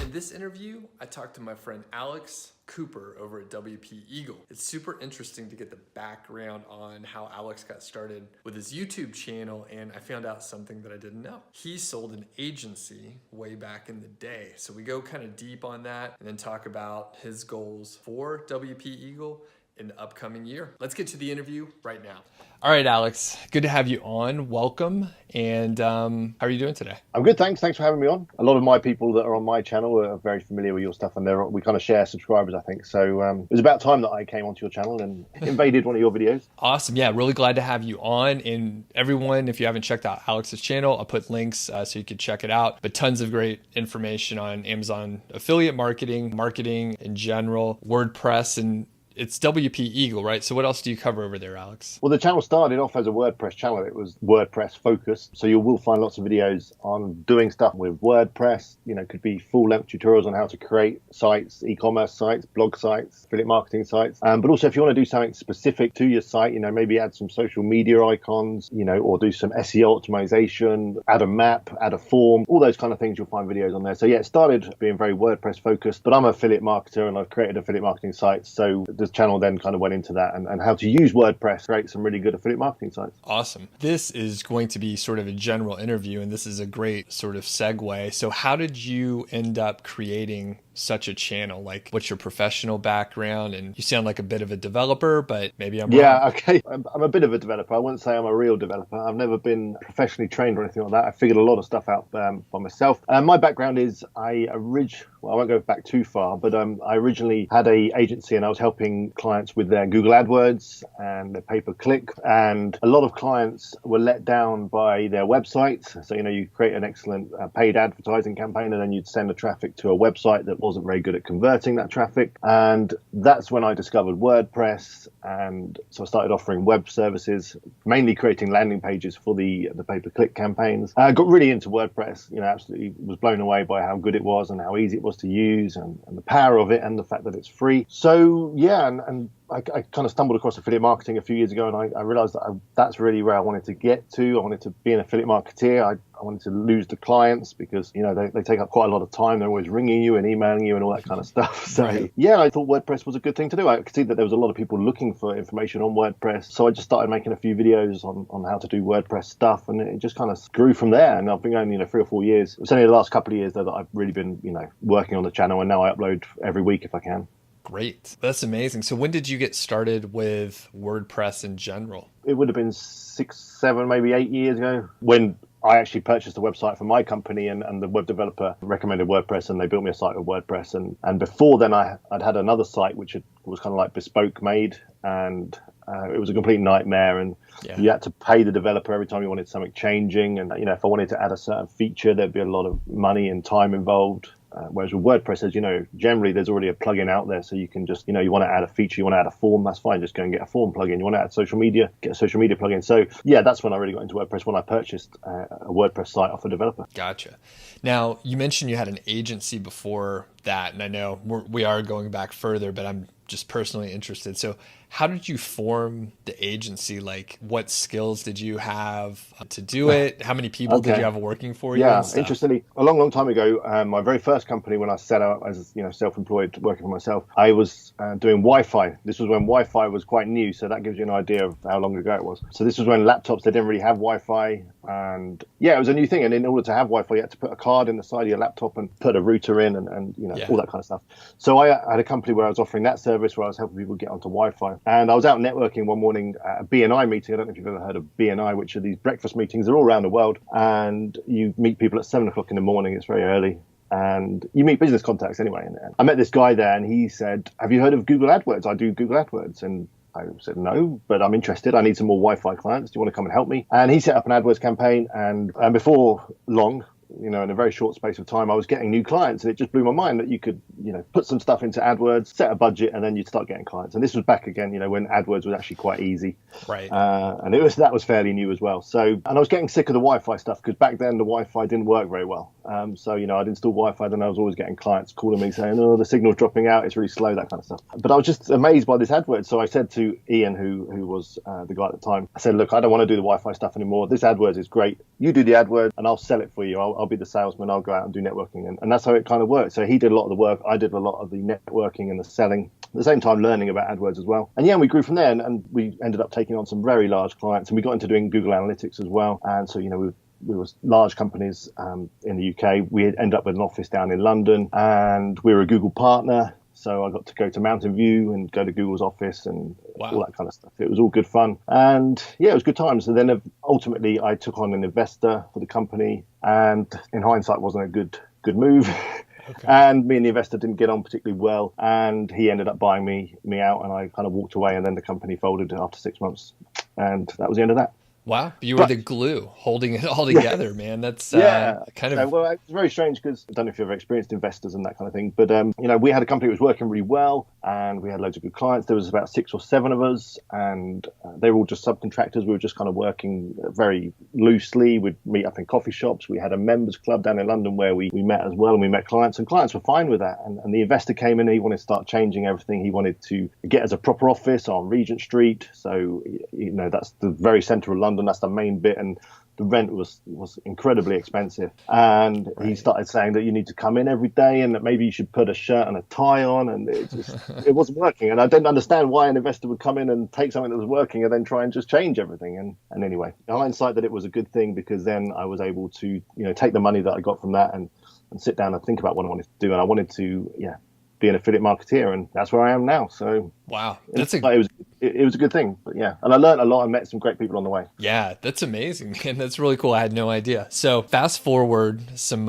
In this interview, I talked to my friend Alex Cooper over at WP Eagle. It's super interesting to get the background on how Alex got started with his YouTube channel, and I found out something that I didn't know. He sold an agency way back in the day. So we go kind of deep on that and then talk about his goals for WP Eagle in the upcoming year. Let's get to the interview right now. All right, Alex, good to have you on. Welcome. And how are you doing today? I'm good, thanks. Thanks for having me on. A lot of my people that are on my channel are very familiar with your stuff, and we kind of share subscribers, I think. So it was about time that I came onto your channel and invaded one of your videos. Awesome. Yeah, really glad to have you on. And everyone, if you haven't checked out Alex's channel, I'll put links so you can check it out. But tons of great information on Amazon affiliate marketing in general, WordPress, and it's WP Eagle, right? So what else do you cover over there, Alex? Well, the channel started off as a WordPress channel. It was WordPress focused. So you will find lots of videos on doing stuff with WordPress. You know, could be full length tutorials on how to create sites, e-commerce sites, blog sites, affiliate marketing sites. But also if you want to do something specific to your site, you know, maybe add some social media icons, you know, or do some SEO optimization, add a map, add a form, all those kind of things, you'll find videos on there. So yeah, it started being very WordPress focused, but I'm an affiliate marketer and I've created affiliate marketing sites. So the channel then kind of went into that and how to use WordPress, create some really good affiliate marketing sites. Awesome. This is going to be sort of a general interview, and this is a great sort of segue. So how did you end up creating such a channel? Like, what's your professional background? And you sound like a bit of a developer, but maybe I'm wrong. Yeah, okay. I'm a bit of a developer. I wouldn't say I'm a real developer. I've never been professionally trained or anything like that. I figured a lot of stuff out by myself. My background is I won't go back too far, but I originally had an agency and I was helping clients with their Google AdWords and their pay-per-click. And a lot of clients were let down by their websites. So, you know, you create an excellent paid advertising campaign and then you'd send the traffic to a website that wasn't very good at converting that traffic. And that's when I discovered WordPress. And so I started offering web services, mainly creating landing pages for the pay-per-click campaigns. I got really into WordPress, you know, absolutely was blown away by how good it was and how easy it was to use and the power of it and the fact that it's free. So yeah, and I kind of stumbled across affiliate marketing a few years ago, and I realized that that's really where I wanted to get to. I wanted to be an affiliate marketeer. I wanted to lose the clients because, you know, they take up quite a lot of time. They're always ringing you and emailing you and all that kind of stuff. So Right. Yeah, I thought WordPress was a good thing to do. I could see that there was a lot of people looking for information on WordPress. So I just started making a few videos on how to do WordPress stuff, and it just kind of grew from there. And I've been going, you know, 3 or 4 years. It's only the last couple of years though that I've really been, you know, working on the channel, and now I upload every week if I can. Great. That's amazing. So when did you get started with WordPress in general? It would have been 6, 7, maybe 8 years ago when I actually purchased a website for my company, and the web developer recommended WordPress and they built me a site with WordPress. And before then I'd had another site which was kind of like bespoke made, and it was a complete nightmare. And you had to pay the developer every time you wanted something changing. And, you know, if I wanted to add a certain feature, there'd be a lot of money and time involved. Whereas with WordPress, as you know, generally there's already a plugin out there, so you can just, you know, you want to add a feature, you want to add a form, that's fine, just go and get a form plugin. You want to add social media, get a social media plugin. So yeah, that's when I really got into WordPress, when I purchased a WordPress site off a developer. Gotcha. Now, you mentioned you had an agency before that, and I know we are going back further, but I'm just personally interested. So how did you form the agency? Like, what skills did you have to do it? How many people did you have working for you? Yeah, interestingly, a long time ago, my very first company, when I set out as, you know, self-employed, working for myself, I was doing Wi-Fi. This was when Wi-Fi was quite new, so that gives you an idea of how long ago it was. So this was when laptops, they didn't really have Wi-Fi, and yeah, it was a new thing. And in order to have Wi-Fi, you had to put a card in the side of your laptop and put a router in, and you know, all that kind of stuff. So I had a company where I was offering that service, where I was helping people get onto Wi-Fi. And I was out networking one morning at a BNI meeting. I don't know if you've ever heard of BNI, which are these breakfast meetings. They're all around the world, and you meet people at 7 o'clock in the morning. It's very early, and you meet business contacts anyway. And I met this guy there, and he said, "Have you heard of Google AdWords? I do Google AdWords." And I said, "No, but I'm interested. I need some more Wi-Fi clients. Do you want to come and help me?" And he set up an AdWords campaign, and before long, you know, in a very short space of time, I was getting new clients, and it just blew my mind that you could, you know, put some stuff into AdWords, set a budget, and then you'd start getting clients. And this was back again, you know, when AdWords was actually quite easy. Right. And that was fairly new as well. So, and I was getting sick of the Wi-Fi stuff, because back then the Wi-Fi didn't work very well. So, I'd install Wi-Fi, then I was always getting clients calling me saying, oh, the signal's dropping out, it's really slow, that kind of stuff. But I was just amazed by this AdWords. So I said to Ian, who was the guy at the time, I said, look, I don't want to do the Wi-Fi stuff anymore. This AdWords is great. You do the AdWords and I'll sell it for you. I'll be the salesman. I'll go out and do networking. And that's how it kind of worked. So he did a lot of the work. I did a lot of the networking and the selling. At the same time, learning about AdWords as well. And yeah, we grew from there, and we ended up taking on some very large clients, and we got into doing Google Analytics as well. And so, we were large companies in the UK. We ended up with an office down in London, and we were a Google partner. So I got to go to Mountain View and go to Google's office and all that kind of stuff. It was all good fun. And yeah, it was good times. And then ultimately I took on an investor for the company, and in hindsight wasn't a good move. Okay. And me and the investor didn't get on particularly well, and he ended up buying me out, and I kind of walked away, and then the company folded after 6 months, and that was the end of that. Wow, you were the glue holding it all together, man. That's kind of... Well, it's very strange because I don't know if you've ever experienced investors and that kind of thing, but we had a company that was working really well, and we had loads of good clients. There was about 6 or 7 of us, and they were all just subcontractors. We were just kind of working very loosely. We'd meet up in coffee shops. We had a members club down in London where we met as well, and we met clients, and clients were fine with that. And the investor came in, and he wanted to start changing everything. He wanted to get us a proper office on Regent Street. So, that's the very centre of London. That's the main bit, and the rent was incredibly expensive. And he started saying that you need to come in every day, and that maybe you should put a shirt and a tie on, and it wasn't working. And I didn't understand why an investor would come in and take something that was working and then try and just change everything. And anyway, in hindsight, that it was a good thing, because then I was able to take the money that I got from that and sit down and think about what I wanted to do. And I wanted to be an affiliate marketeer, and that's where I am now. So wow, it was a good thing. But yeah, and I learned a lot and met some great people on the way. Yeah, that's amazing, man. That's really cool. I had no idea. So fast forward some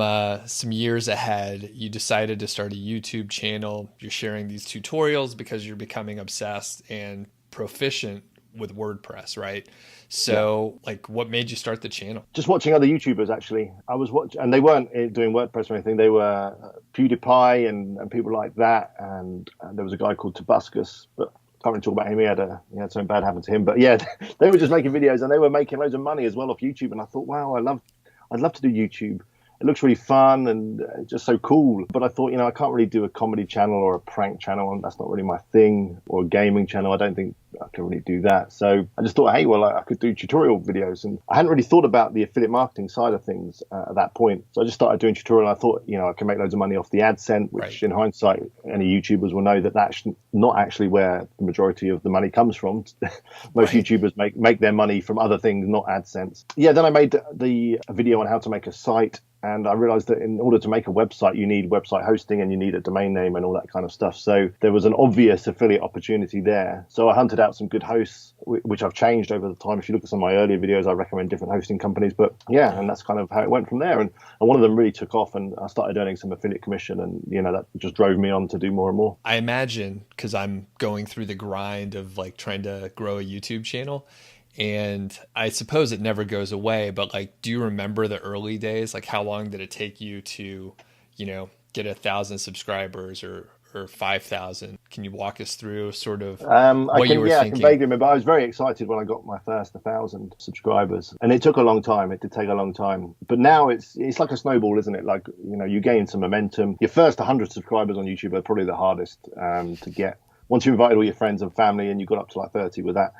years ahead, you decided to start a YouTube channel. You're sharing these tutorials because you're becoming obsessed and proficient with WordPress, right? So what made you start the channel? Just watching other YouTubers, actually. I was watching, and they weren't doing WordPress or anything. They were PewDiePie and people like that. And there was a guy called Tobuscus, but I can't really talk about him. He had something bad happen to him. But yeah, they were just making videos, and they were making loads of money as well off YouTube. And I thought, wow, I'd love to do YouTube. It looks really fun and just so cool. But I thought, I can't really do a comedy channel or a prank channel, and that's not really my thing, or a gaming channel. I don't think I can really do that. So I just thought, hey, well, I could do tutorial videos. And I hadn't really thought about the affiliate marketing side of things at that point. So I just started doing tutorial, and I thought, I can make loads of money off the AdSense, which in hindsight, any YouTubers will know that that's not actually where the majority of the money comes from. Most YouTubers make their money from other things, not AdSense. Yeah, then I made a video on how to make a site. And I realized that in order to make a website, you need website hosting and you need a domain name and all that kind of stuff. So there was an obvious affiliate opportunity there. So I hunted out some good hosts, which I've changed over the time. If you look at some of my earlier videos, I recommend different hosting companies. But yeah, and that's kind of how it went from there. And one of them really took off, and I started earning some affiliate commission, and that just drove me on to do more and more. I imagine, because I'm going through the grind of trying to grow a YouTube channel. And I suppose it never goes away, but do you remember the early days? How long did it take you to, get 1,000 subscribers or 5,000? Can you walk us through sort of what you were thinking? I can vaguely remember. I was very excited when I got my first 1,000 subscribers, and it took a long time. It did take a long time, but now it's like a snowball, isn't it? You gain some momentum. Your first 100 subscribers on YouTube are probably the hardest to get. Once you invited all your friends and family and you got up to 30 with that,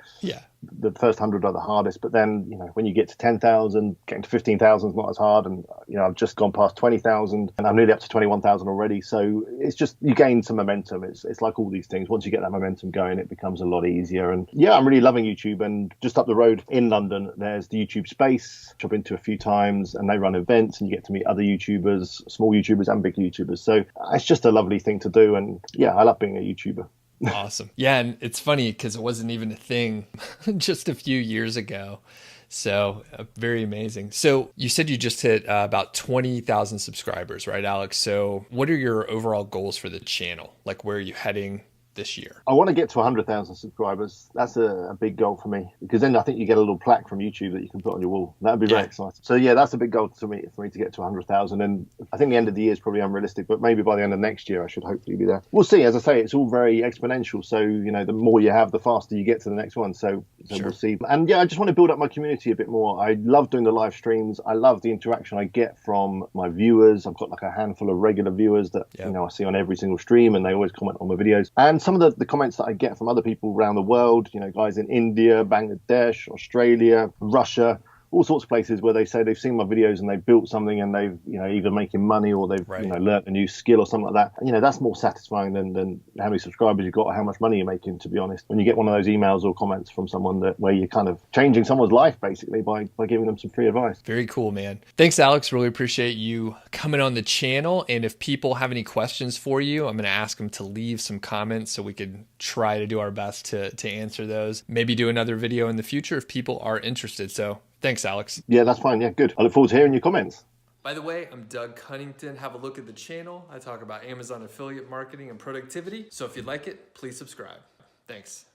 the first 100 are the hardest. But then, when you get to 10,000, getting to 15,000 is not as hard. And, I've just gone past 20,000 and I'm nearly up to 21,000 already. So it's just, you gain some momentum. It's like all these things. Once you get that momentum going, it becomes a lot easier. And yeah, I'm really loving YouTube. And just up the road in London, there's the YouTube Space, which I've been to a few times, and they run events and you get to meet other YouTubers, small YouTubers and big YouTubers. So it's just a lovely thing to do. And yeah, I love being a YouTuber. Awesome. Yeah. And it's funny because it wasn't even a thing just a few years ago. So very amazing. So you said you just hit about 20,000 subscribers, right, Alex? So what are your overall goals for the channel? Where are you heading this year? I want to get to 100,000 subscribers. That's a big goal for me, because then I think you get a little plaque from YouTube that you can put on your wall. That'd be very exciting. So yeah, that's a big goal for me to get to 100,000. And I think the end of the year is probably unrealistic, but maybe by the end of next year, I should hopefully be there. We'll see. As I say, it's all very exponential. So, you know, the more you have, the faster you get to the next one. So We'll see. And yeah, I just want to build up my community a bit more. I love doing the live streams. I love the interaction I get from my viewers. I've got like a handful of regular viewers that, you know, I see on every single stream, and they always comment on my videos. And some of the comments that I get from other people around the world, you know, guys in India, Bangladesh, Australia, Russia, all sorts of places where they say they've seen my videos and they've built something, and they've, you know, either making money or they've, you know, learnt a new skill or something like that. You know, that's more satisfying than how many subscribers you've got or how much money you're making, to be honest. When you get one of those emails or comments from someone where you're kind of changing someone's life basically by giving them some free advice. Very cool, man. Thanks, Alex. Really appreciate you coming on the channel. And if people have any questions for you, I'm going to ask them to leave some comments so we could try to do our best to answer those. Maybe do another video in the future if people are interested. So thanks, Alex. Yeah, that's fine. Yeah, good. I look forward to hearing your comments. By the way, I'm Doug Cunnington. Have a look at the channel. I talk about Amazon affiliate marketing and productivity. So if you like it, please subscribe. Thanks.